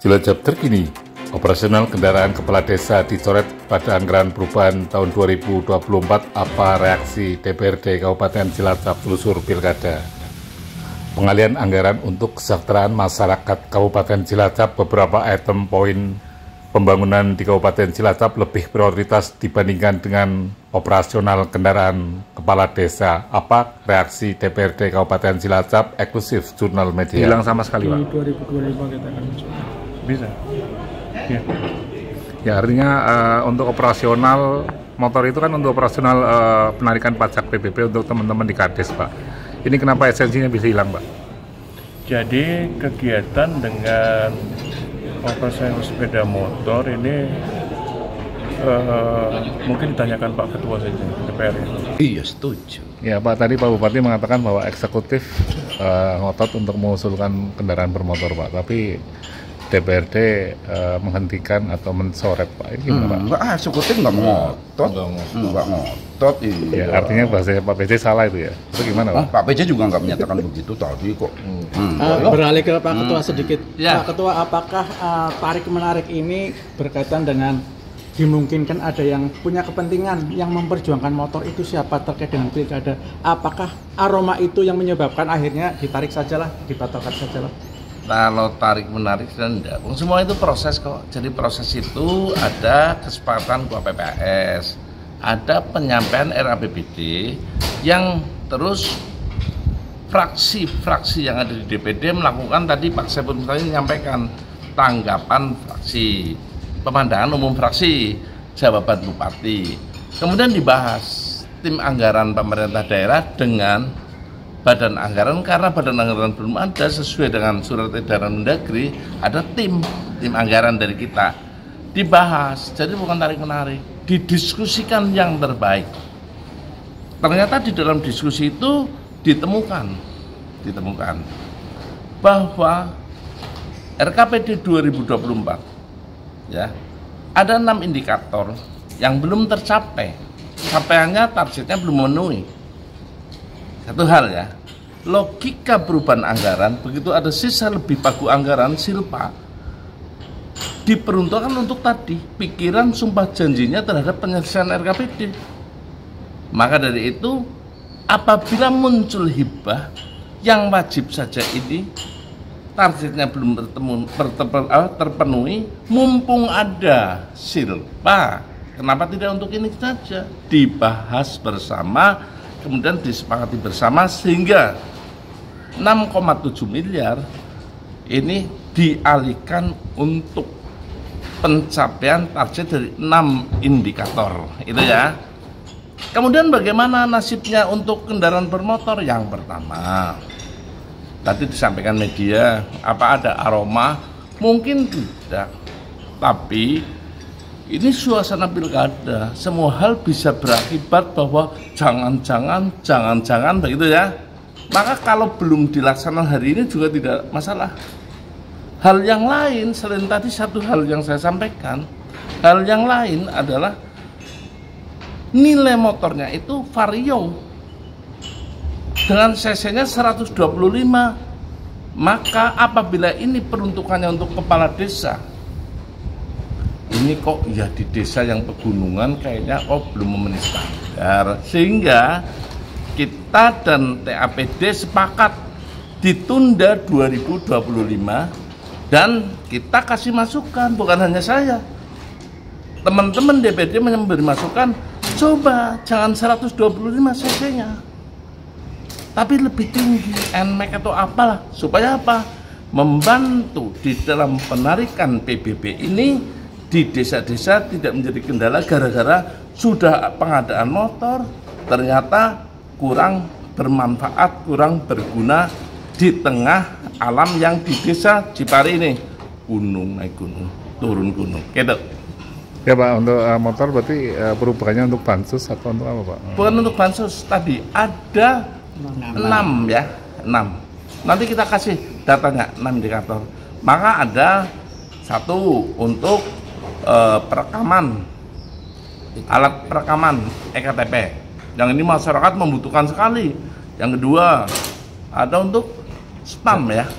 Cilacap terkini, operasional kendaraan kepala desa dicoret pada anggaran perubahan tahun 2024. Apa reaksi DPRD Kabupaten Cilacap Telusur Pilkada? Pengalian anggaran untuk kesejahteraan masyarakat Kabupaten Cilacap, beberapa item poin pembangunan di Kabupaten Cilacap lebih prioritas dibandingkan dengan operasional kendaraan kepala desa. Apa reaksi DPRD Kabupaten Cilacap? Eksklusif Jurnal Media. Hilang sama sekali, Pak. Di 2025 kita akan mencoba. Bisa. Ya, artinya untuk operasional motor itu kan untuk operasional penarikan pajak PBB untuk teman-teman di Kades, Pak. Ini kenapa esensinya bisa hilang, Pak? Jadi kegiatan dengan operasional sepeda motor ini mungkin ditanyakan Pak Ketua saja DPR. Iya, setuju. Ya, Pak, tadi Pak Bupati mengatakan bahwa eksekutif ngotot untuk mengusulkan kendaraan bermotor, Pak. Tapi DPRD menghentikan atau mencoret, Pak. Ini gimana, Pak? Enggak, eksekutif nggak ngotot. Nggak ngotot. Iya. Ya, artinya bahasa Pak PJ salah itu ya? Itu gimana, Pak? Pak PJ juga nggak menyatakan begitu tadi kok. Beralih ke Pak Ketua sedikit. Ya. Pak Ketua, apakah tarik-menarik ini berkaitan dengan dimungkinkan ada yang punya kepentingan yang memperjuangkan motor itu siapa terkait dengan pilkada? Apakah aroma itu yang menyebabkan akhirnya ditarik sajalah, dibatalkan sajalah? Kalau tarik menarik dan enggak, semua itu proses kok. Jadi proses itu ada kesepakatan KPPS, ada penyampaian RAPBD yang terus fraksi-fraksi yang ada di DPD melakukan. Tadi Pak Saiful Mustaqim menyampaikan tanggapan fraksi, pemandangan umum fraksi, jawaban bupati. Kemudian dibahas tim anggaran pemerintah daerah dengan badan anggaran, karena badan anggaran belum ada sesuai dengan surat edaran Mendagri, ada tim anggaran dari kita dibahas. Jadi bukan tarik menarik, didiskusikan yang terbaik. Ternyata di dalam diskusi itu ditemukan bahwa RKPD 2024 ya ada 6 indikator yang belum tercapai, capaiannya targetnya belum memenuhi. Satu hal ya, logika perubahan anggaran, begitu ada sisa lebih pagu anggaran silpa diperuntukkan untuk tadi pikiran sumpah janjinya terhadap penyelesaian RKPD. Maka dari itu apabila muncul hibah yang wajib saja ini targetnya belum terpenuhi, mumpung ada silpa, kenapa tidak untuk ini saja dibahas bersama, kemudian disepakati bersama, sehingga 6,7 miliar ini dialihkan untuk pencapaian target dari 6 indikator itu ya. Kemudian bagaimana nasibnya untuk kendaraan bermotor? Yang pertama, tadi disampaikan media, apa ada aroma? Mungkin tidak, tapi ini suasana pilkada, semua hal bisa berakibat bahwa jangan-jangan begitu ya. Maka kalau belum dilaksanakan hari ini juga tidak masalah. Hal yang lain selain tadi satu hal yang saya sampaikan, hal yang lain adalah nilai motornya itu Vario dengan cc-nya 125. Maka apabila ini peruntukannya untuk kepala desa, ini kok ya di desa yang pegunungan kayaknya belum memenuhi standar, sehingga kita dan TAPD sepakat ditunda 2025 dan kita kasih masukan, bukan hanya saya, teman-teman DPD memberi masukan, coba jangan 125 cc-nya tapi lebih tinggi, NMAX atau apalah, supaya apa? Membantu di dalam penarikan PBB ini di desa-desa tidak menjadi kendala gara-gara sudah pengadaan motor ternyata kurang bermanfaat, kurang berguna di tengah alam yang di desa Cipari ini, gunung naik gunung, turun gunung, gitu. Ya, Pak, untuk motor berarti perubahannya untuk bansos atau untuk apa, Pak? Bukan untuk bansos, tadi ada 6 ya, 6. Nanti kita kasih datanya 6 indikator. Maka ada satu untuk perekaman, alat perekaman EKTP, yang ini masyarakat membutuhkan sekali. Yang kedua ada untuk spam ya,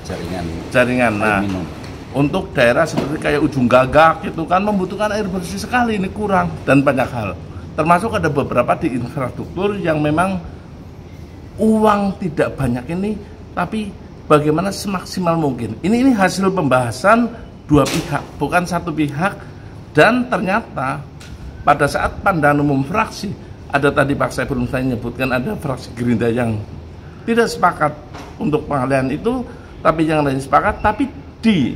jaringan. Nah, untuk daerah seperti kayak Ujung Gagak itu kan membutuhkan air bersih sekali, ini kurang, dan banyak hal. Termasuk ada beberapa di infrastruktur yang memang uang tidak banyak ini, tapi bagaimana semaksimal mungkin. Ini hasil pembahasan dua pihak, bukan satu pihak. Dan ternyata pada saat pandangan umum fraksi, ada tadi Pak Saiful saya menyebutkan ada fraksi Gerindra yang tidak sepakat untuk pengalihan itu, tapi yang lain sepakat, tapi di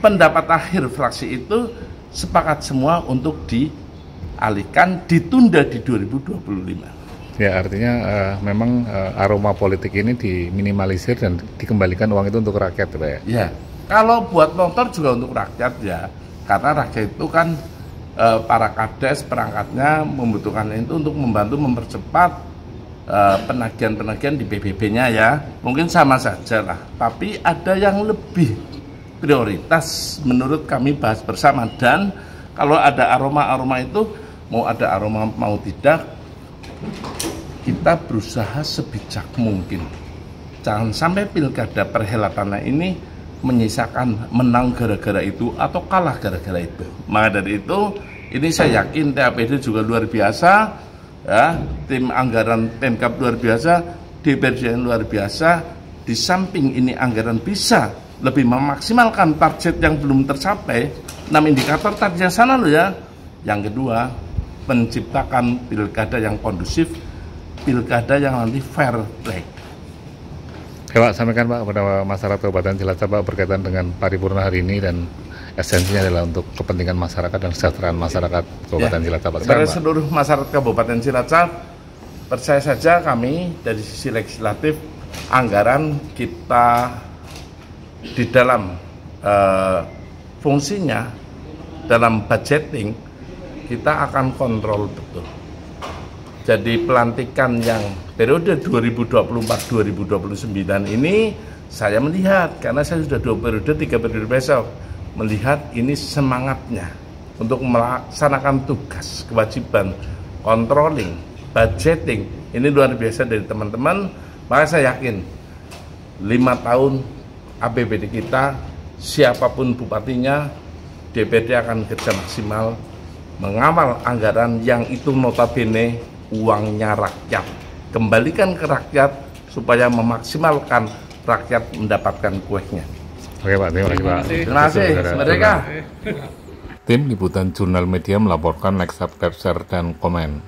pendapat akhir fraksi itu sepakat semua untuk dialihkan, ditunda di 2025. Ya, artinya memang aroma politik ini diminimalisir dan dikembalikan uang itu untuk rakyat, Pak ya? Ya, kalau buat motor juga untuk rakyat ya, karena rakyat itu kan para kades perangkatnya membutuhkan itu untuk membantu mempercepat penagihan-penagihan di PBB-nya ya. Mungkin sama saja lah, tapi ada yang lebih prioritas menurut kami bahas bersama. Dan kalau ada aroma-aroma itu, mau ada aroma mau tidak, kita berusaha sebijak mungkin. Jangan sampai pilkada perhelatannya ini menyisakan menang gara-gara itu atau kalah gara-gara itu. Maka dari itu, ini saya yakin TAPD juga luar biasa, ya, tim anggaran Pemkab luar biasa, DPRD luar biasa. Di samping ini anggaran bisa lebih memaksimalkan target yang belum tercapai, 6 indikator tadi yang sana loh ya. Yang kedua, menciptakan pilkada yang kondusif, pilkada yang nanti fair play. Ya, Pak, sampaikan Pak kepada masyarakat Kabupaten Cilacap Pak berkaitan dengan paripurna hari ini, dan esensinya adalah untuk kepentingan masyarakat dan kesejahteraan masyarakat Kabupaten Cilacap. Kepada seluruh masyarakat Kabupaten Cilacap, percaya saja kami dari sisi legislatif, anggaran kita di dalam fungsinya, dalam budgeting, kita akan kontrol betul. Jadi pelantikan yang periode 2024-2029 ini saya melihat, karena saya sudah 2 periode, 3 periode besok, melihat ini semangatnya untuk melaksanakan tugas, kewajiban, controlling, budgeting, ini luar biasa dari teman-teman. Maka saya yakin 5 tahun APBD kita, siapapun bupatinya, DPD akan kerja maksimal mengawal anggaran yang itu notabene uangnya rakyat. Kembalikan ke rakyat supaya memaksimalkan rakyat mendapatkan kuehnya. Oke Pak, terima kasih Pak. Terima kasih, mereka. Tim Liputan Jurnal Media melaporkan, like, subscribe, share, dan komen.